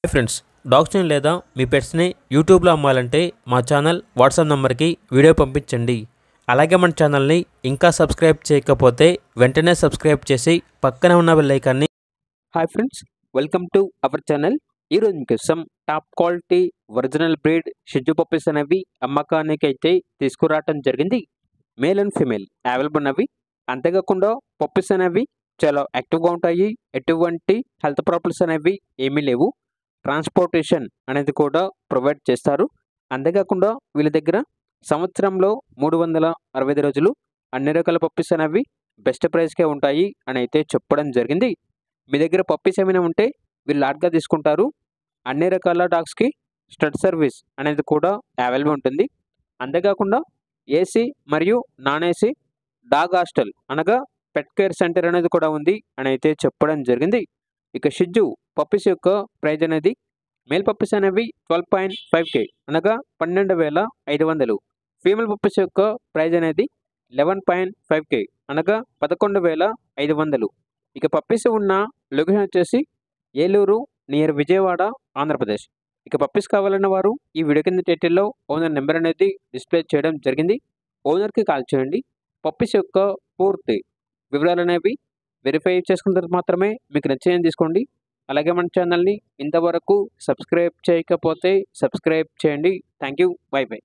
Hi friends, డాగ్స్ని లేదా మీ పెట్స్ని యూట్యూబ్లో అమ్మాలంటే మా ఛానల్ వాట్సాప్ నెంబర్కి వీడియో పంపించండి. అలాగే మన ఛానల్ని ఇంకా సబ్స్క్రైబ్ చేయకపోతే వెంటనే సబ్స్క్రైబ్ చేసి పక్కనే ఉన్న బెల్ ఐకాన్ని. Hi friends, welcome to our channel. ఈరోజు మీకోసం టాప్ క్వాలిటీ ఒరిజినల్ బ్రీడ్ షిజు పప్పీస్ అనేవి అమ్మకానికి అయితే తీసుకురావటం జరిగింది. మేల్ అండ్ ఫీమేల్ అవైలబుల్ ఉన్నవి. అంతేకాకుండా పప్పీస్ అనేవి చాలా యాక్టివ్గా ఉంటాయి. ఎటువంటి హెల్త్ ప్రాబ్లమ్స్ అనేవి ఏమీ లేవు. ట్రాన్స్పోర్టేషన్ అనేది కూడా ప్రొవైడ్ చేస్తారు. అంతేకాకుండా వీళ్ళ దగ్గర సంవత్సరంలో 365 రోజులు అన్ని రకాల పప్పీస్ అనేవి బెస్ట్ ప్రైస్కే ఉంటాయి అని అయితే చెప్పడం జరిగింది. మీ దగ్గర పప్పీస్ ఏమైనా ఉంటే వీళ్ళు లాట్గా తీసుకుంటారు. అన్ని రకాల డాగ్స్కి స్టడ్ సర్వీస్ అనేది కూడా అవైలబుల్ ఉంటుంది. అంతేకాకుండా ఏసీ మరియు నాన్ ఏసీ డాగ్ హాస్టల్ అనగా పెట్ కేర్ సెంటర్ అనేది కూడా ఉంది అని అయితే చెప్పడం జరిగింది. ఇక షిజు పప్పీస్ యొక్క ప్రైజ్ అనేది మేల్ పప్పీస్ అనేవి 12.5K అనగా 12,500. ఫీమేల్ పప్పీస్ యొక్క ప్రైజ్ అనేది 11.5K అనగా 11,500. ఇక పప్పీస్ ఉన్న లొకేషన్ వచ్చేసి ఏలూరు నియర్ విజయవాడ, ఆంధ్రప్రదేశ్. ఇక పప్పీస్ కావాలన్న వారు ఈ వీడియో కింద టైటిల్లో ఓనర్ నెంబర్ అనేది డిస్ప్లే చేయడం జరిగింది. ఓనర్కి కాల్ చేయండి. పప్పీస్ యొక్క పూర్తి వివరాలు అనేవి వెరిఫై చేసుకున్న తర్వాత మాత్రమే మీకు నచ్చేయని తీసుకోండి. అలాగే మన ఛానల్ని ఇంతవరకు సబ్స్క్రైబ్ చేయకపోతే సబ్స్క్రైబ్ చేయండి. Thank you. By by.